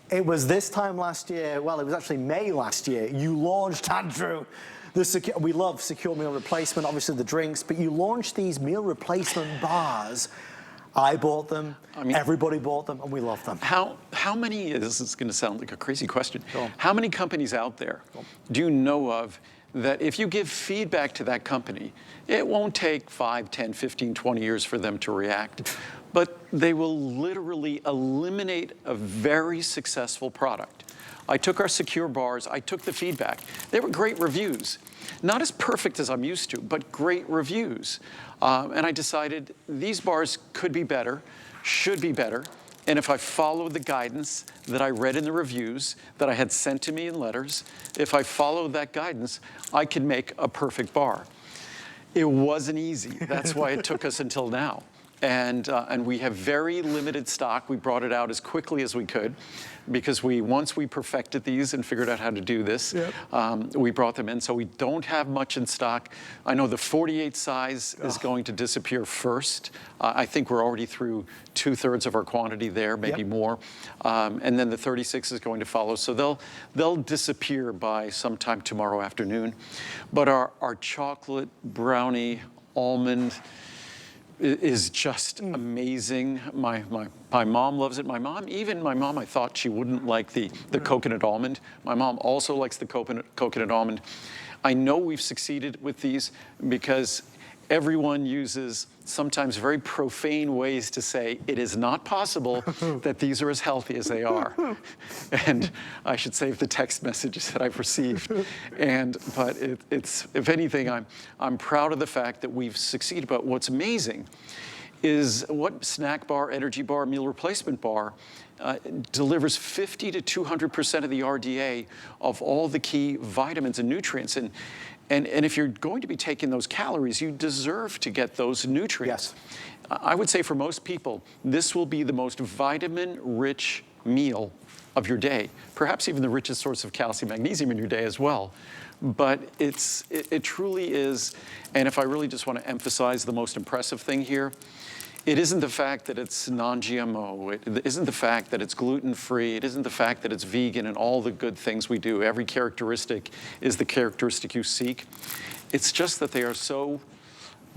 It was this time last year, well, it was actually May last year, you launched, Andrew, we love secure meal replacement, obviously the drinks, but you launched these meal replacement bars. I bought them, everybody bought them, and we love them. How many, this is going to sound like a crazy question, Sure. How many companies out there do you know of that if you give feedback to that company, it won't take 5, 10, 15, 20 years for them to react, but they will literally eliminate a very successful product? I took our secure bars, I took the feedback. They were great reviews. Not as perfect as I'm used to, but great reviews. And I decided these bars could be better, should be better, and if I followed the guidance that I read in the reviews that I had sent to me in letters, if I followed that guidance, I could make a perfect bar. It wasn't easy. That's why it took us until now. And we have very limited stock. We brought it out as quickly as we could because once we perfected these and figured out how to do this, we brought them in. So we don't have much in stock. I know the 48 size is going to disappear first. I think we're already through 2/3 of our quantity there, maybe more. And then the 36 is going to follow. So they'll disappear by sometime tomorrow afternoon. But our chocolate, brownie, almond, is just amazing. My mom loves it. Even my mom, I thought she wouldn't like the coconut almond. My mom also likes the coconut almond. I know we've succeeded with these because everyone uses sometimes very profane ways to say it is not possible that these are as healthy as they are. And I should save the text messages that I've received. But it's, if anything, I'm proud of the fact that we've succeeded. But what's amazing is what snack bar, energy bar, meal replacement bar delivers 50 to 200% of the RDA of all the key vitamins and nutrients. And if you're going to be taking those calories, you deserve to get those nutrients. Yes. I would say for most people, this will be the most vitamin-rich meal of your day, perhaps even the richest source of calcium, magnesium in your day as well. But it truly is, and if I really just want to emphasize the most impressive thing here, it isn't the fact that it's non-GMO, it isn't the fact that it's gluten-free, it isn't the fact that it's vegan and all the good things we do. Every characteristic is the characteristic you seek. It's just that they are so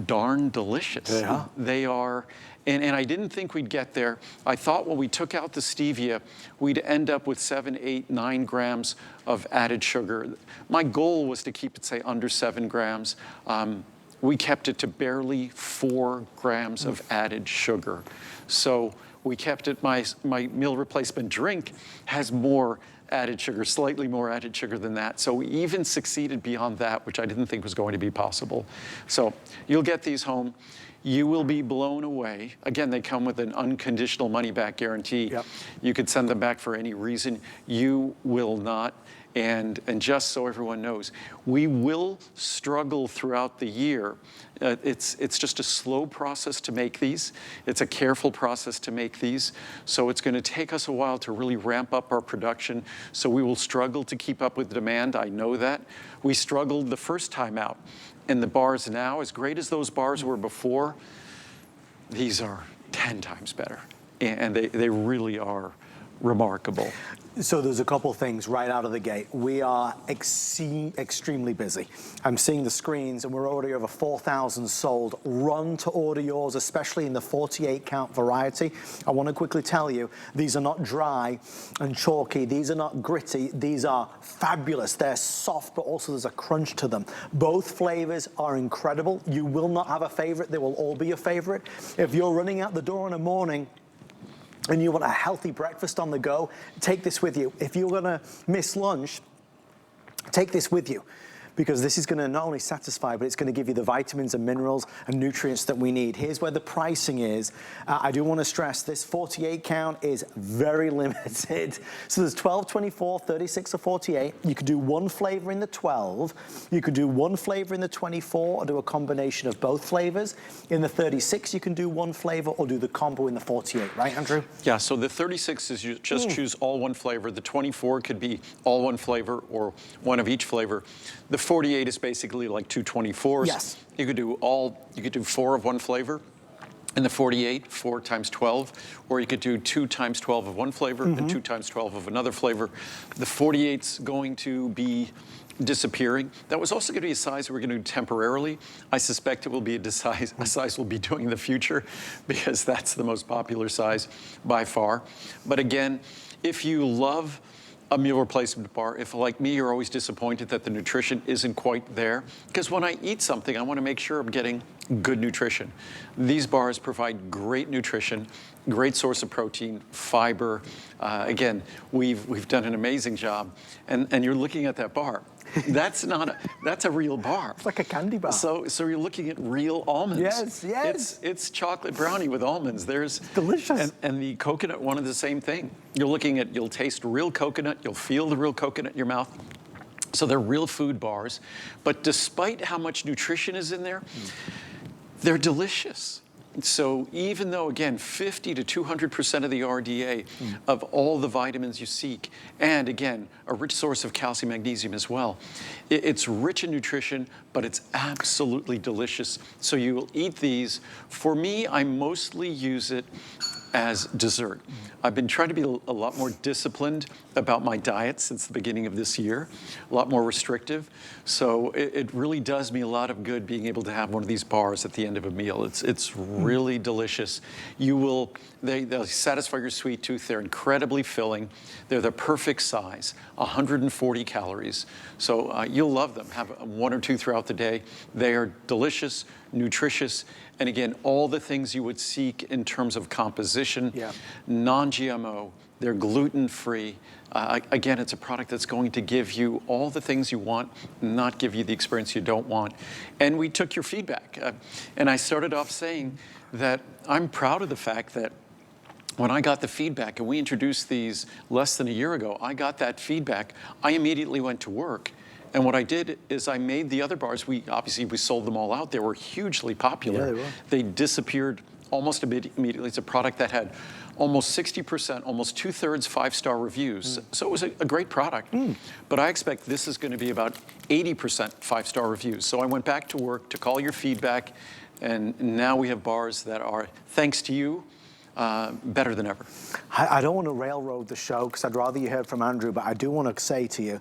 darn delicious. Yeah. They are, and I didn't think we'd get there. I thought when we took out the stevia, we'd end up with 7, 8, 9 grams of added sugar. My goal was to keep it, say, under 7 grams. We kept it to barely 4 grams of added sugar. So we kept it, my meal replacement drink has more added sugar, slightly more added sugar than that. So we even succeeded beyond that, which I didn't think was going to be possible. So you'll get these home. You will be blown away. Again, they come with an unconditional money-back guarantee. Yep. You could send them back for any reason. You will not. And just so everyone knows, we will struggle throughout the year. It's just a slow process to make these. It's a careful process to make these. So it's going to take us a while to really ramp up our production. So we will struggle to keep up with demand. I know that. We struggled the first time out. And the bars now, as great as those bars were before, these are 10 times better. And they really are remarkable. So there's a couple things right out of the gate. We are extremely busy. I'm seeing the screens and we're already over 4,000 sold. Run to order yours, especially in the 48 count variety. I want to quickly tell you, these are not dry and chalky. These are not gritty. These are fabulous. They're soft, but also there's a crunch to them. Both flavors are incredible. You will not have a favorite. They will all be your favorite. If you're running out the door in the morning and you want a healthy breakfast on the go, take this with you. If you're gonna miss lunch, take this with you, because this is gonna not only satisfy, but it's gonna give you the vitamins and minerals and nutrients that we need. Here's where the pricing is. I do wanna stress this 48 count is very limited. So there's 12, 24, 36, or 48. You could do one flavor in the 12. You could do one flavor in the 24 or do a combination of both flavors. In the 36, you can do one flavor or do the combo in the 48, right, Andrew? Yeah, so the 36 is you just choose all one flavor. The 24 could be all one flavor or one of each flavor. The 48 is basically like two 24s. Yes. You could do 4 of one flavor. And the 48, 4 times 12, or you could do 2 times 12 of one flavor and 2 times 12 of another flavor. The 48's going to be disappearing. That was also going to be a size we're going to do temporarily. I suspect it will be a size we'll be doing in the future because that's the most popular size by far. But again, if you love a meal replacement bar, if like me, you're always disappointed that the nutrition isn't quite there, because when I eat something, I want to make sure I'm getting good nutrition. These bars provide great nutrition, great source of protein, fiber. Again, we've done an amazing job, and you're looking at that bar. That's a real bar. It's like a candy bar. So you're looking at real almonds. Yes, yes. It's chocolate brownie with almonds. There's delicious. And the coconut one is the same thing. You'll taste real coconut. You'll feel the real coconut in your mouth. So they're real food bars. But despite how much nutrition is in there, they're delicious. So even though, again, 50 to 200% of the RDA of all the vitamins you seek, and again, a rich source of calcium, magnesium as well, it's rich in nutrition, but it's absolutely delicious. So you will eat these. For me, I mostly use it as dessert. I've been trying to be a lot more disciplined about my diet since the beginning of this year, a lot more restrictive. So it really does me a lot of good being able to have one of these bars at the end of a meal. It's really delicious. They'll satisfy your sweet tooth. They're incredibly filling. They're the perfect size, 140 calories. So you'll love them. Have one or two throughout the day. They are delicious, nutritious, and again, all the things you would seek in terms of composition, non-GMO, they're gluten-free. Again, it's a product that's going to give you all the things you want, not give you the experience you don't want. And we took your feedback. And I started off saying that I'm proud of the fact that when I got the feedback, and we introduced these less than a year ago, I got that feedback, I immediately went to work. And what I did is I made the other bars, obviously we sold them all out. They were hugely popular. Yeah, they were. They disappeared almost immediately. It's a product that had almost 60%, almost 2/3 5-star reviews. So it was a great product. But I expect this is going to be about 80% 5-star reviews. So I went back to work, took all your feedback, and now we have bars that are, thanks to you, better than ever. I don't want to railroad the show because I'd rather you heard from Andrew, but I do want to say to you,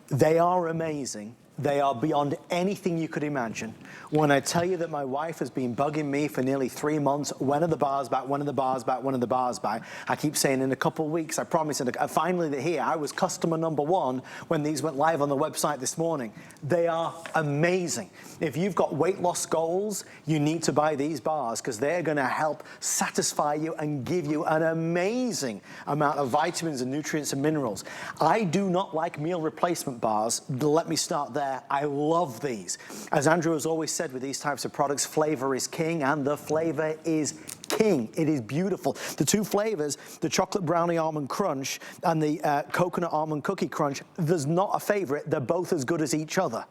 they are amazing. They are beyond anything you could imagine. When I tell you that my wife has been bugging me for nearly 3 months, when are the bars back, when are the bars back, when are the bars back? I keep saying in a couple of weeks, I promise, and finally they're here. I was customer number 1 when these went live on the website this morning. They are amazing. If you've got weight loss goals, you need to buy these bars because they're gonna help satisfy you and give you an amazing amount of vitamins and nutrients and minerals. I do not like meal replacement bars. Let me start there. I love these. As Andrew has always said with these types of products, flavor is king, and the flavor is king. It is beautiful. The two flavors, the chocolate brownie almond crunch and the coconut almond cookie crunch, there's not a favorite. They're both as good as each other.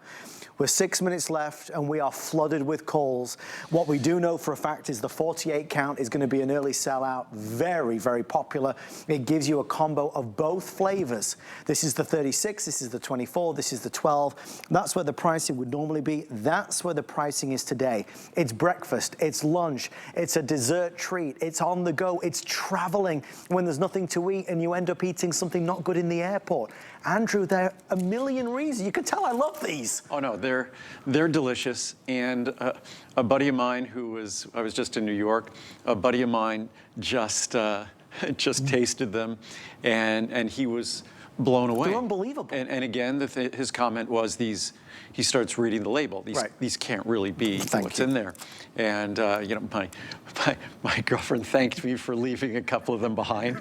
We're 6 minutes left and we are flooded with calls. What we do know for a fact is the 48 count is going to be an early sellout. Very, very popular. It gives you a combo of both flavors. This is the 36, this is the 24, this is the 12. That's where the pricing would normally be. That's where the pricing is today. It's breakfast, it's lunch, it's a dessert treat, it's on the go, it's traveling when there's nothing to eat and you end up eating something not good in the airport. Andrew, there are a million reasons. You can tell I love these. Oh no, they're delicious. And a buddy of mine I was just in New York, a buddy of mine just tasted them and he was blown away. They're unbelievable. And again, his comment was he starts reading the label. These can't really be what's in there. And you know, my girlfriend thanked me for leaving a couple of them behind.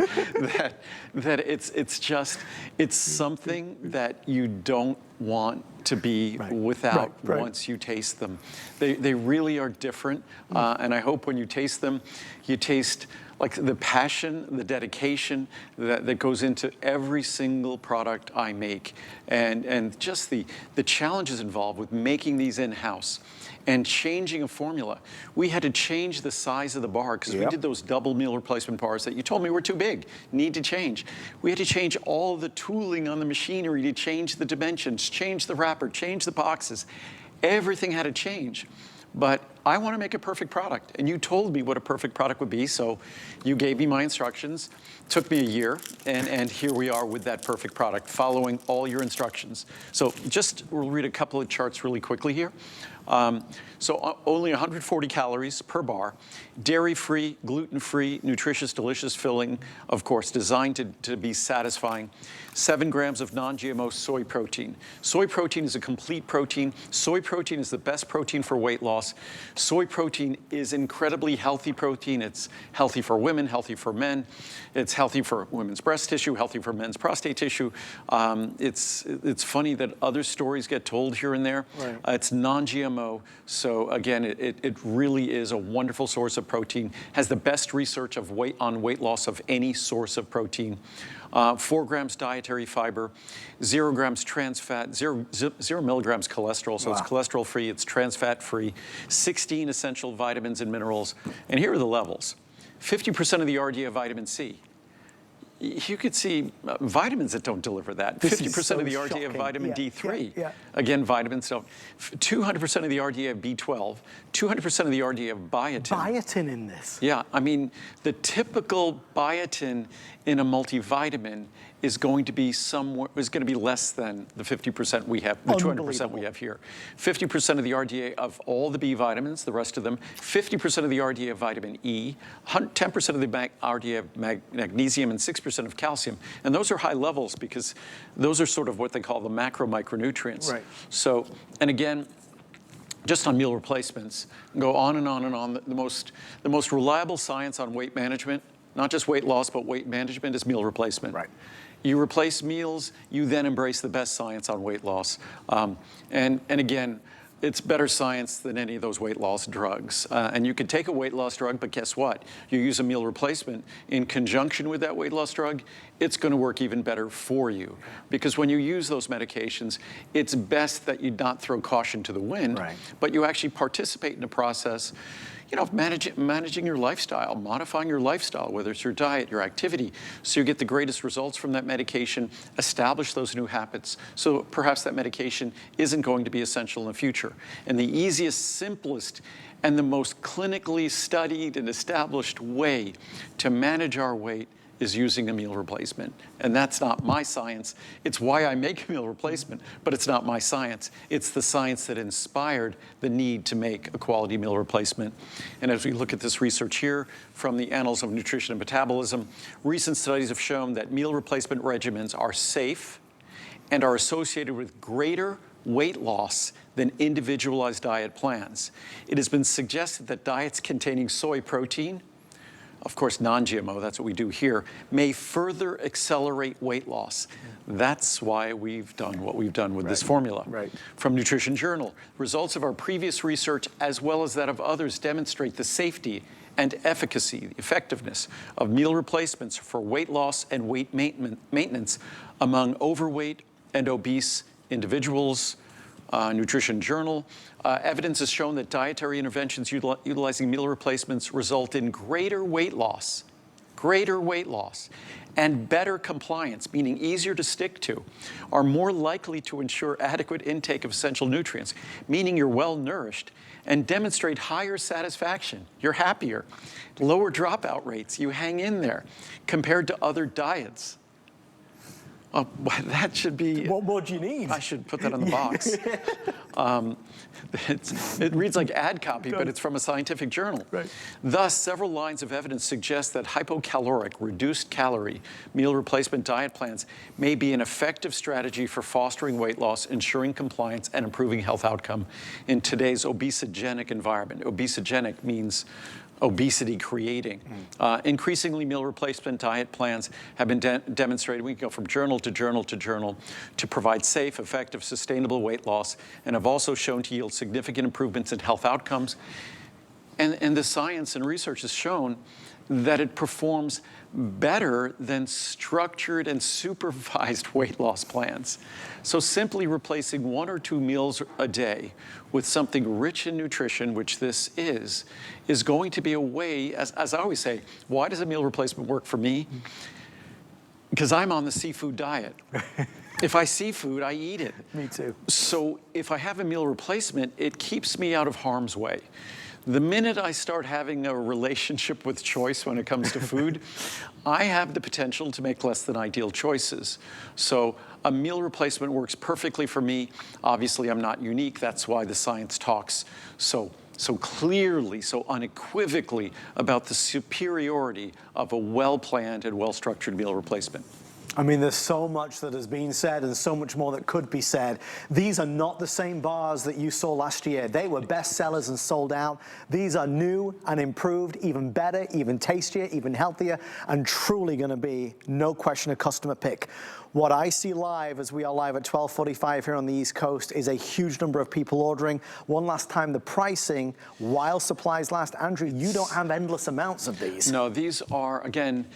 that it's something that you don't want to be without once you taste them. They really are different. And I hope when you taste them, you taste like the passion, the dedication that goes into every single product I make, and just the challenges involved with making these in-house and changing a formula. We had to change the size of the bar because we did those double meal replacement bars that you told me were too big, need to change. We had to change all the tooling on the machinery to change the dimensions, change the wrapper, change the boxes. Everything had to change. but I want to make a perfect product. And you told me what a perfect product would be, so you gave me my instructions. Took me a year, and here we are with that perfect product, following all your instructions. So we'll read a couple of charts really quickly here. Only 140 calories per bar, dairy-free, gluten-free, nutritious, delicious filling, of course, designed to be satisfying. 7 grams of non-GMO soy protein. Soy protein is a complete protein. Soy protein is the best protein for weight loss. Soy protein is incredibly healthy protein. It's healthy for women, healthy for men. It's healthy for women's breast tissue, healthy for men's prostate tissue. It's funny that other stories get told here and there. Right. It's non-GMO, so again, it really is a wonderful source of protein. Has the best research on weight loss of any source of protein. 4 grams dietary fiber, 0 grams trans fat, 0 milligrams cholesterol, so It's cholesterol free, it's trans fat free, 16 essential vitamins and minerals, and here are the levels. 50% of the RDA of vitamin C. You could see vitamins that don't deliver that. 50% of the RDA of vitamin D3. Again, vitamins don't. 200% of the RDA of B12. 200% of the RDA of biotin. Biotin in this. Yeah, I mean, the typical biotin in a multivitamin is going to be less than the 50% we have, the 200% we have here. 50% of the RDA of all the B vitamins, the rest of them. 50% of the RDA of vitamin E. 10% of the RDA of magnesium, and 6% of calcium. And those are high levels because those are sort of what they call the macro micronutrients. Right. So, and again, just on meal replacements, go on and on and on. The most reliable science on weight management, not just weight loss, but weight management, is meal replacement. Right. You replace meals, you then embrace the best science on weight loss. And again, it's better science than any of those weight loss drugs. And you can take a weight loss drug, but guess what? You use a meal replacement in conjunction with that weight loss drug, it's going to work even better for you. Because when you use those medications, it's best that you not throw caution to the wind, but you actually participate in the process, of managing your lifestyle, modifying your lifestyle, whether it's your diet, your activity, so you get the greatest results from that medication, establish those new habits, so perhaps that medication isn't going to be essential in the future. And the easiest, simplest, and the most clinically studied and established way to manage our weight is using a meal replacement. And that's not my science. It's why I make a meal replacement, but it's not my science. It's the science that inspired the need to make a quality meal replacement. And as we look at this research here from the Annals of Nutrition and Metabolism, recent studies have shown that meal replacement regimens are safe and are associated with greater weight loss than individualized diet plans. It has been suggested that diets containing soy protein, of course, non-GMO, that's what we do here, may further accelerate weight loss. That's why we've done what we've done with this formula. From Nutrition Journal, results of our previous research, as well as that of others, demonstrate the safety and efficacy, the effectiveness of meal replacements for weight loss and weight maintenance among overweight and obese individuals. Nutrition Journal. Evidence has shown that dietary interventions utilizing meal replacements result in greater weight loss, and better compliance, meaning easier to stick to, are more likely to ensure adequate intake of essential nutrients, meaning you're well nourished, and demonstrate higher satisfaction. You're happier, lower dropout rates, you hang in there compared to other diets. Oh, that should be... What more do you need? I should put that on the box. It reads like ad copy, but it's from a scientific journal. Thus, several lines of evidence suggest that hypocaloric, reduced calorie meal replacement diet plans may be an effective strategy for fostering weight loss, ensuring compliance, and improving health outcome in today's obesogenic environment. Obesogenic means obesity creating. Increasingly, meal replacement diet plans have been demonstrated, we can go from journal to journal to journal, to provide safe, effective, sustainable weight loss, and have also shown to yield significant improvements in health outcomes. And the science and research has shown that it performs better than structured and supervised weight loss plans. So simply replacing 1 or 2 meals a day with something rich in nutrition, which this is going to be a way, as I always say, why does a meal replacement work for me? Because I'm on the seafood diet. If I see food, I eat it. Me too. So if I have a meal replacement, it keeps me out of harm's way. The minute I start having a relationship with choice when it comes to food, I have the potential to make less than ideal choices. So a meal replacement works perfectly for me. Obviously, I'm not unique. That's why the science talks so clearly, so unequivocally about the superiority of a well-planned and well-structured meal replacement. I mean, there's so much that has been said and so much more that could be said. These are not the same bars that you saw last year. They were bestsellers and sold out. These are new and improved, even better, even tastier, even healthier, and truly going to be, no question, a customer pick. What I see live, as we are live at 12:45 here on the East Coast, is a huge number of people ordering. One last time, the pricing, while supplies last. Andrew, you don't have endless amounts of these. No, these are, again,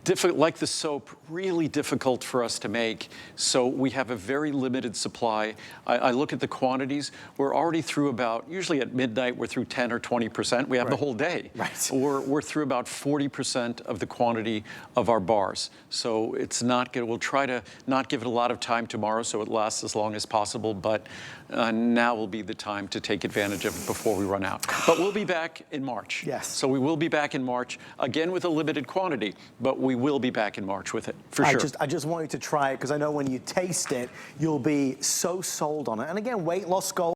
difficult, like the soap, really difficult for us to make. So we have a very limited supply. I look at the quantities. We're already through about, usually at midnight, we're through 10 or 20%. We have the whole day. Right. We're through about 40% of the quantity of our bars. So it's not good. We'll try to not give it a lot of time tomorrow so it lasts as long as possible, but now will be the time to take advantage of it before we run out. But we'll be back in March. Yes. So we will be back in March, again with a limited quantity, but we will be back in March with it, for sure. I just want you to try it, because I know when you taste it, you'll be so sold on it. And again, weight loss goals.